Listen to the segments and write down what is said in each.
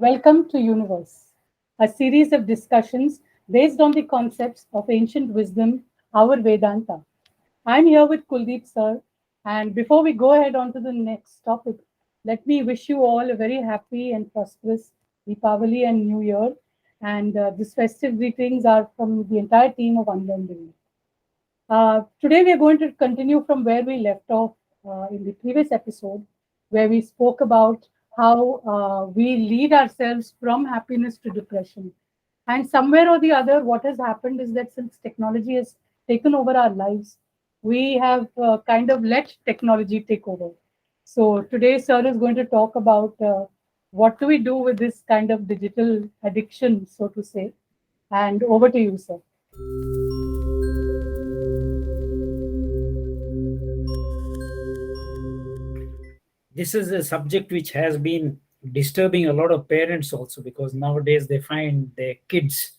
Welcome to Universe, a series of discussions based on the concepts of ancient wisdom, our Vedanta. I'm here with Kuldeep sir, and before we go ahead on to the next topic, let me wish you all a very happy and prosperous Deepavali and New Year. And these festive greetings are from the entire team of UNLEARN Living. Today, we are going to continue from where we left off in the previous episode, where we spoke about how we lead ourselves from happiness to depression. And somewhere or the other, what has happened is that since technology has taken over our lives, we have kind of let technology take over. So today, sir is going to talk about what do we do with this kind of digital addiction, so to say. And over to you, sir. This is a subject which has been disturbing a lot of parents also, because nowadays they find their kids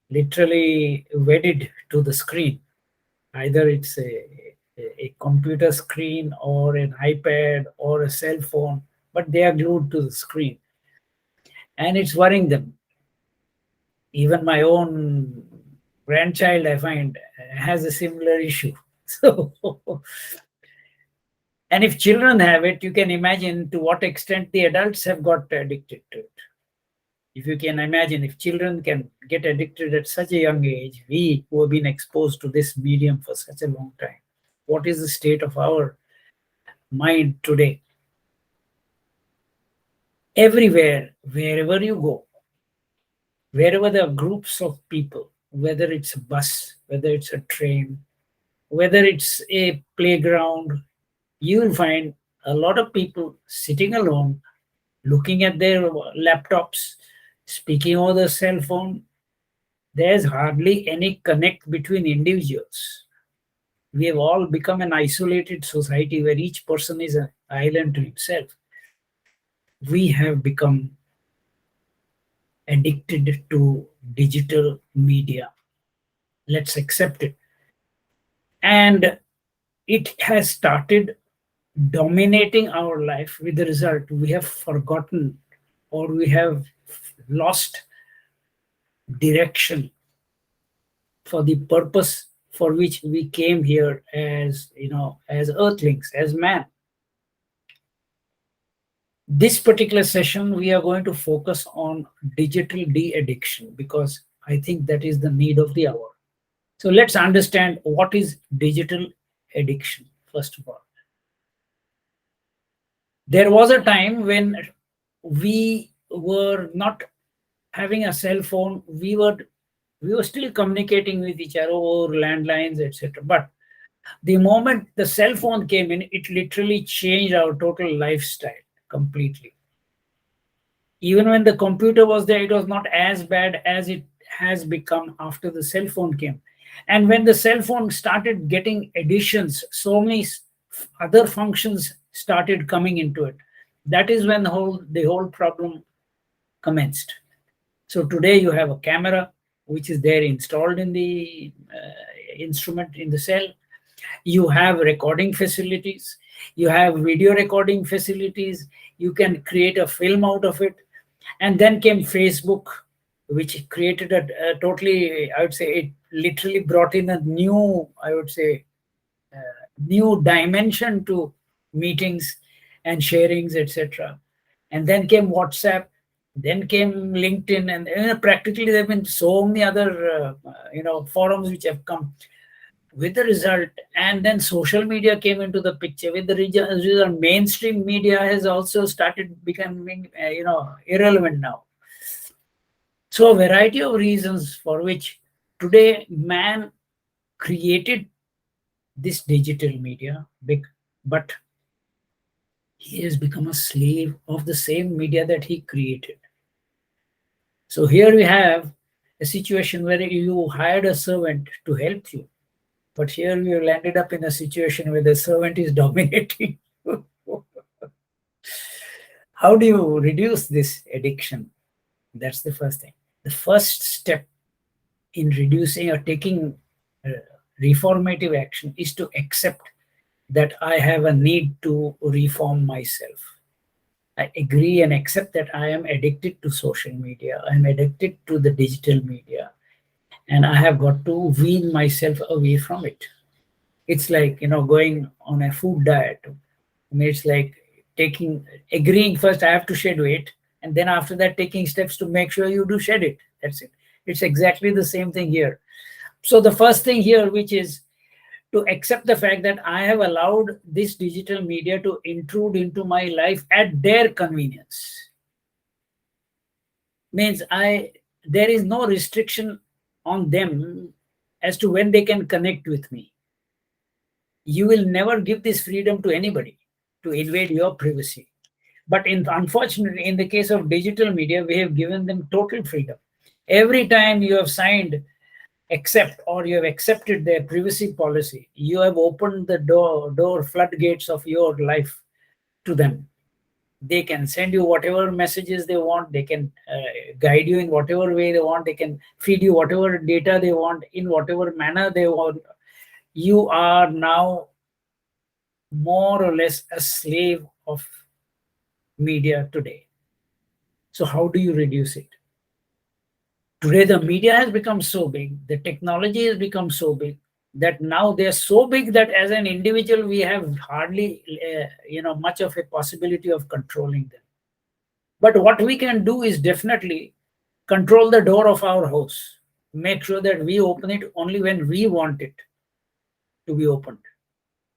literally wedded to the screen. Either it's a computer screen or an iPad or a cell phone, but they are glued to the screen. And it's worrying them. Even my own grandchild, I find, has a similar issue. So, and if children have it, you can imagine to what extent the adults have got addicted to it. If you can imagine, if children can get addicted at such a young age, we who have been exposed to this medium for such a long time, what is the state of our mind today? Everywhere, wherever you go, wherever there are groups of people, whether it's a bus, whether it's a train, whether it's a playground, you will find a lot of people sitting alone, looking at their laptops, speaking over the cell phone. There's hardly any connect between individuals. We have all become an isolated society where each person is an island to himself. We have become addicted to digital media. Let's accept it. And it has started dominating our life, with the result we have forgotten or we have lost direction for the purpose for which we came here as, as earthlings, as man. This particular session, we are going to focus on digital de-addiction, because I think that is the need of the hour. So let's understand what is digital addiction, first of all. There was a time when we were not having a cell phone. We were still communicating with each other over landlines, etc. But the moment the cell phone came in, it literally changed our total lifestyle completely. Even when the computer was there, it was not as bad as it has become after the cell phone came. And when the cell phone started getting additions, so many other functions started coming into it. That is when the whole problem commenced. So today you have a camera which is there installed in the instrument in the cell. You have recording facilities. You have video recording facilities. You can create a film out of it. And then came Facebook, which created a totally, I would say, it literally brought in a new, I would say, new dimension to meetings and sharings, etc. And then came WhatsApp, then came LinkedIn, and practically there have been so many other forums which have come with the result. And then social media came into the picture. With the result, mainstream media has also started becoming irrelevant now. So a variety of reasons for which today man created this digital media, but he has become a slave of the same media that he created. So here we have a situation where you hired a servant to help you, but here we have landed up in a situation where the servant is dominating. How do you reduce this addiction? That's the first thing. The first step in reducing or taking reformative action is to accept that I have a need to reform myself. I agree and accept that I am addicted to social media. I'm addicted to the digital media, and I have got to wean myself away from it. It's like, going on a food diet. I mean, it's like agreeing first, I have to shed weight, and then after that, taking steps to make sure you do shed it. That's it. It's exactly the same thing here. So the first thing here, which is to accept the fact that I have allowed this digital media to intrude into my life at their convenience, means there is no restriction on them as to when they can connect with me. You will never give this freedom to anybody to invade your privacy. But unfortunately, in the case of digital media, we have given them total freedom. Every time you have signed accept, or you have accepted their privacy policy, you have opened the door floodgates of your life to them. They can send you whatever messages they want. They can guide you in whatever way they want. They can feed you whatever data they want in whatever manner they want. You are now more or less a slave of media today. So how do you reduce it? Today, the media has become so big, the technology has become so big, that now they're so big that as an individual, we have hardly, much of a possibility of controlling them. But what we can do is definitely control the door of our house. Make sure that we open it only when we want it to be opened.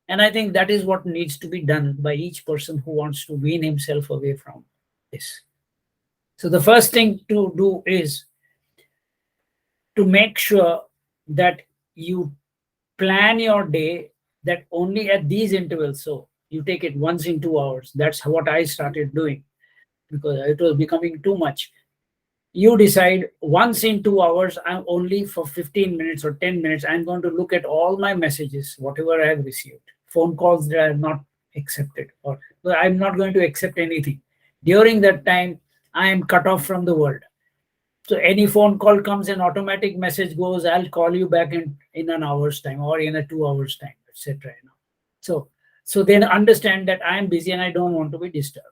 And I think that is what needs to be done by each person who wants to wean himself away from this. So the first thing to do is to make sure that you plan your day, that only at these intervals. So you take it once in 2 hours. That's what I started doing, because it was becoming too much. You decide once in 2 hours, I'm only for 15 minutes or 10 minutes, I'm going to look at all my messages, whatever I have received, phone calls that I have not accepted, or I'm not going to accept anything. During that time, I am cut off from the world. So any phone call comes, an automatic message goes, I'll call you back in an hour's time or in a 2 hours time, etc. So then understand that I am busy and I don't want to be disturbed.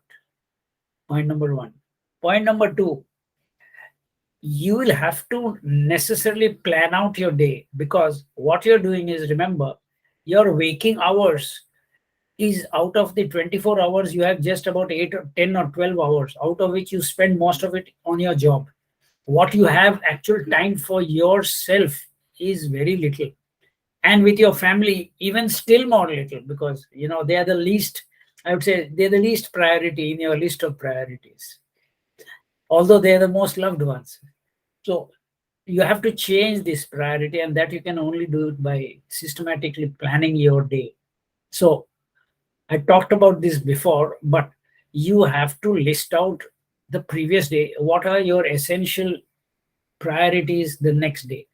Point number one. Point number two, you will have to necessarily plan out your day, because what you're doing is, remember, your waking hours is out of the 24 hours, you have just about 8 or 10 or 12 hours, out of which you spend most of it on your job. What you have actual time for yourself is very little. And with your family, even still more little, because they are the least, I would say, they're the least priority in your list of priorities, although they're the most loved ones. So you have to change this priority, and that you can only do it by systematically planning your day. So I talked about this before, but you have to list out the previous day. What are your essential priorities the next day?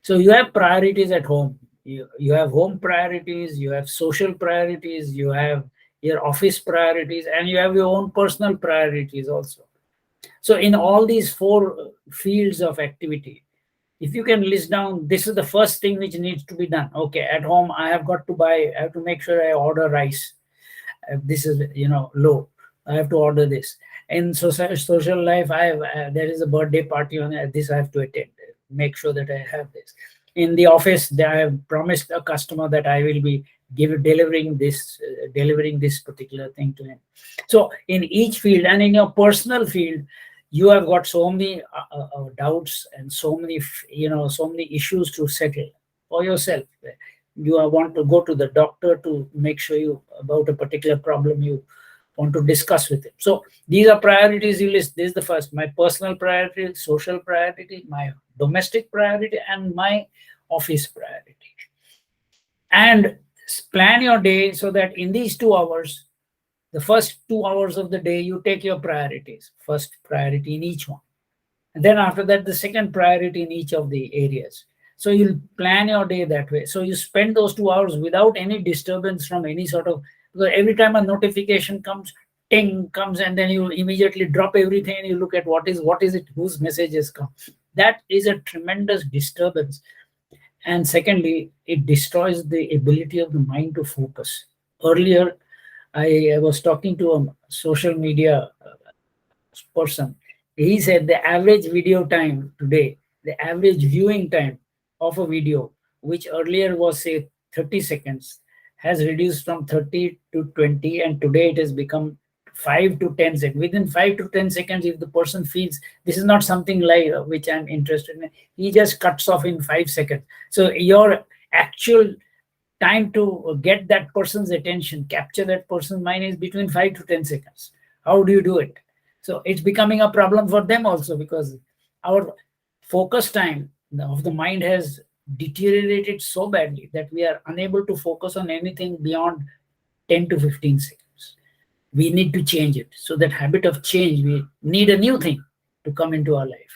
So you have priorities at home. You have home priorities, you have social priorities, you have your office priorities, and you have your own personal priorities also. So in all these four fields of activity, if you can list down, this is the first thing which needs to be done. Okay, at home, I have to make sure I order rice. This is, low. I have to order this. In social life, there is a birthday party on this, I have to attend. Make sure that I have this. In the office, I have promised a customer that I will be delivering this particular thing to him. So in each field, and in your personal field, you have got so many doubts and so many issues to settle for yourself. You want to go to the doctor to make sure you about a particular problem you want to discuss with him. So these are priorities you list. This is the first: my personal priority, social priority, my domestic priority, and my office priority. And plan your day so that in these 2 hours, the first 2 hours of the day, you take your priorities, first priority in each one. And then after that, the second priority in each of the areas. So you'll plan your day that way. So you spend those 2 hours without any disturbance from any sort of, because every time a notification comes, ting comes, and then you immediately drop everything and you look at what is it, whose messages come. That is a tremendous disturbance. And secondly, it destroys the ability of the mind to focus. Earlier, I was talking to a social media person. He said the average video time today, the average viewing time of a video, which earlier was say 30 seconds, has reduced from 30 to 20, and today it has become 5 to 10 seconds. Within 5 to 10 seconds, if the person feels this is not something like which I'm interested in, he just cuts off in 5 seconds. So your actual time to get that person's attention, capture that person's mind, is between 5 to 10 seconds. How do you do it? So it's becoming a problem for them also, because our focus time of the mind has deteriorated so badly that we are unable to focus on anything beyond 10 to 15 seconds. We need to change it. So that habit of change, we need a new thing to come into our life.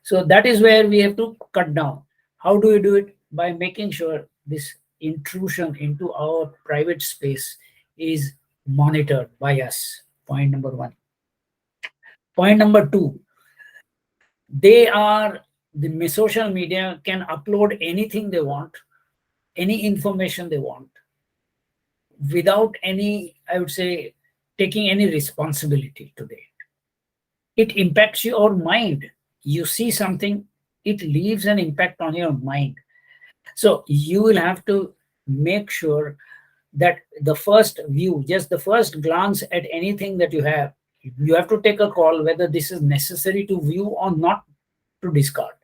So that is where we have to cut down. How do we do it? By making sure this intrusion into our private space is monitored by us. Point number one. Point number two, they are the social media can upload anything they want, any information they want, without any, I would say, taking any responsibility today. It impacts your mind. You see something, it leaves an impact on your mind. So you will have to make sure that the first view, just the first glance at anything that you have to take a call whether this is necessary to view or not to discard.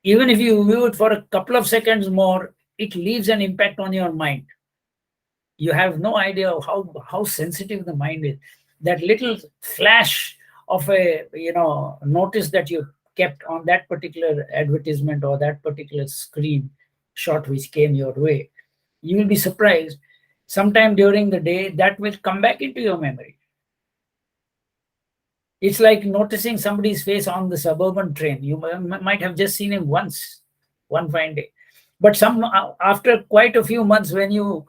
Even if you view it for a couple of seconds more, it leaves an impact on your mind. You have no idea of how sensitive the mind is. That little flash of a notice that you kept on that particular advertisement or that particular screen shot which came your way, you will be surprised sometime during the day that will come back into your memory. It's like noticing somebody's face on the suburban train. You might have just seen him once, one fine day. But after quite a few months, when you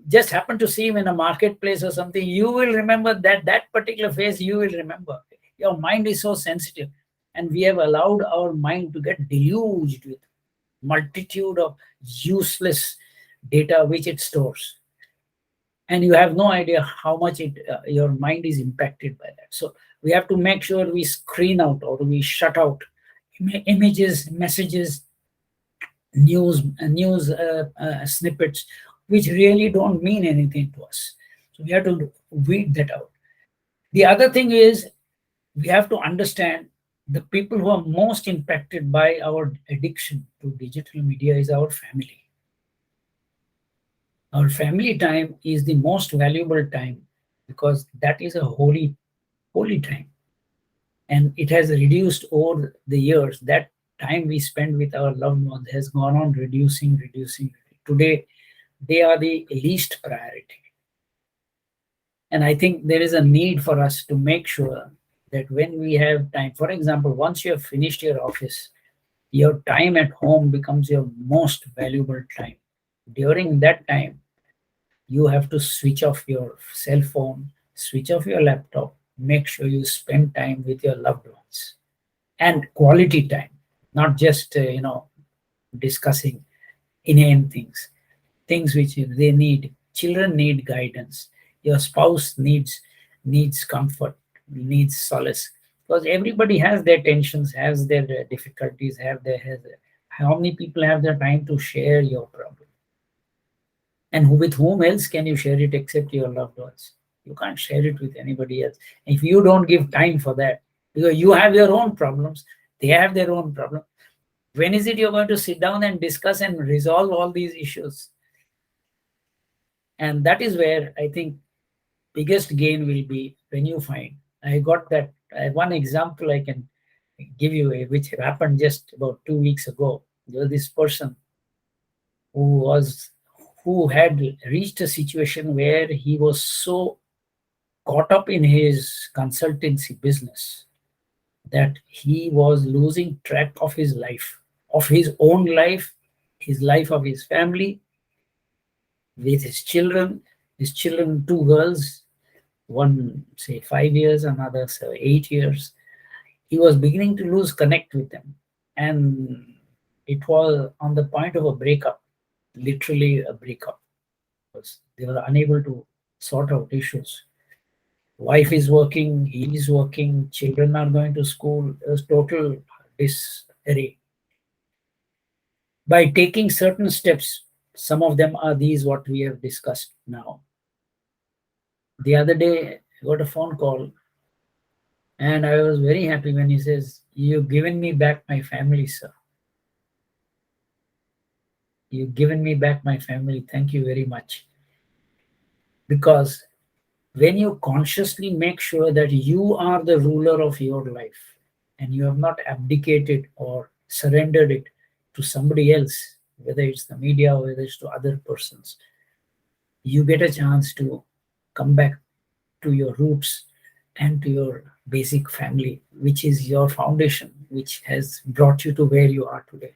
just happen to see him in a marketplace or something, you will remember that particular face. You will remember. Your mind is so sensitive, and we have allowed our mind to get deluged with multitude of useless data which it stores, and you have no idea how much your mind is impacted by that. So we have to make sure we screen out or we shut out images, messages, news snippets which really don't mean anything to us. So we have to weed that out. The other thing is, we have to understand the people who are most impacted by our addiction to digital media is our family. Our family time is the most valuable time, because that is a holy time, and it has reduced over the years. That time we spend with our loved ones has gone on reducing. Today they are the least priority, and I think there is a need for us to make sure that when we have time, for example, once you have finished your office, your time at home becomes your most valuable time. During that time, you have to switch off your cell phone, switch off your laptop, make sure you spend time with your loved ones, and quality time, not just discussing inane things which they need. Children need guidance. Your spouse needs comfort, needs solace, because everybody has their tensions, has their difficulties, how many people have the time to share your problem? And with whom else can you share it except your loved ones? You can't share it with anybody else. If you don't give time for that, because you have your own problems, they have their own problems. When is it you're going to sit down and discuss and resolve all these issues? And that is where I think biggest gain will be when you find. I got that one example I can give you, which happened just about 2 weeks ago. There was this person who had reached a situation where he was so caught up in his consultancy business that he was losing track of his life, of his own life, his life of his family, with his children, two girls, one say 5 years, another say 8 years. He was beginning to lose connect with them, and it was on the point of a breakup, literally a breakup, because they were unable to sort out issues. Wife is working, he is working, children are going to school. There's total disarray. By taking certain steps, some of them are these what we have discussed now. The other day, I got a phone call, and I was very happy when he says, "You've given me back my family, sir. You've given me back my family. Thank you very much." Because when you consciously make sure that you are the ruler of your life and you have not abdicated or surrendered it to somebody else, whether it's the media or whether it's to other persons, you get a chance to come back to your roots and to your basic family, which is your foundation, which has brought you to where you are today.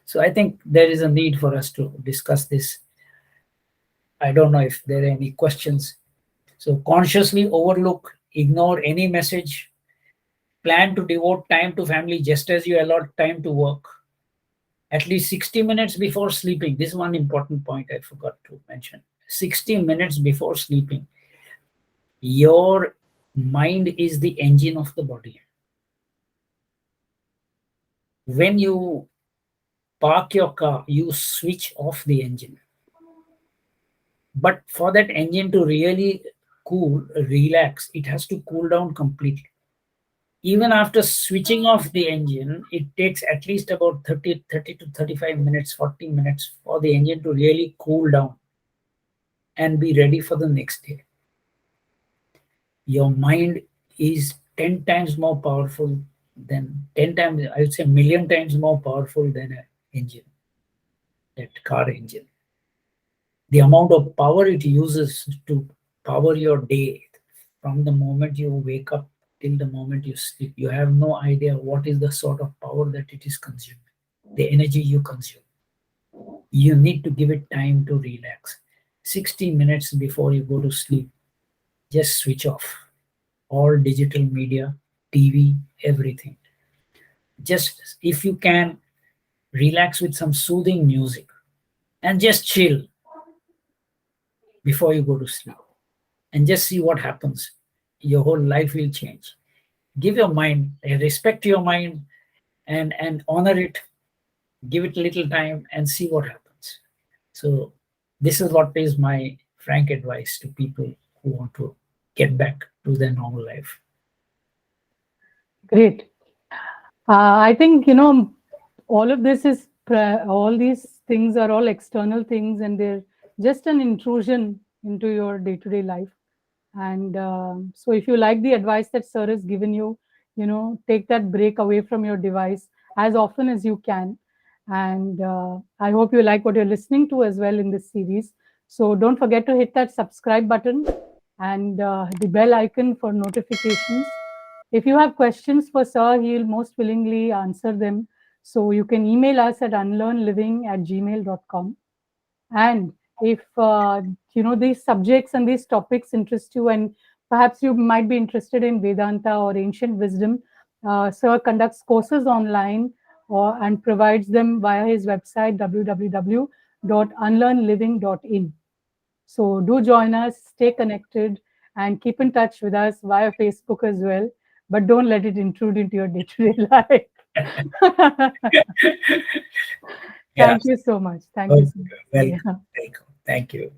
So I think there is a need for us to discuss this. I don't know if there are any questions. So consciously overlook, ignore any message, plan to devote time to family just as you allot time to work. At least 60 minutes before sleeping. This is one important point I forgot to mention. 60 minutes before sleeping. Your mind is the engine of the body. When you park your car, you switch off the engine. But for that engine to really cool, relax, it has to cool down completely. Even after switching off the engine, it takes at least about 30 to 35 minutes, 40 minutes for the engine to really cool down and be ready for the next day. Your mind is 10 times more powerful than 10 times, I would say, million times more powerful than an engine, that car engine. The amount of power it uses to power your day from the moment you wake up till the moment you sleep, you have no idea what is the sort of power that it is consuming, the energy you consume. You need to give it time to relax. 60 minutes before you go to sleep, just switch off all digital media, TV, everything. Just if you can, relax with some soothing music and just chill before you go to sleep and just see what happens. Your whole life will change. Give your mind, respect your mind, and honor it. Give it a little time and see what happens. So this is what is my frank advice to people who want to get back to their normal life. Great. I think, all of this is, all these things are all external things and they're just an intrusion into your day-to-day life. And so if you like the advice that sir has given you, take that break away from your device as often as you can. And I hope you like what you're listening to as well in this series. So don't forget to hit that subscribe button and the bell icon for notifications. If you have questions for sir, he'll most willingly answer them. So you can email us at unlearnliving@gmail.com. And if these subjects and these topics interest you, and perhaps you might be interested in Vedanta or ancient wisdom, sir conducts courses online and provides them via his website www.unlearnliving.in. So do join us, stay connected, and keep in touch with us via Facebook as well. But don't let it intrude into your day-to-day life. Yeah. Thank you so much. Thank you so much. Welcome. Yeah. Thank you.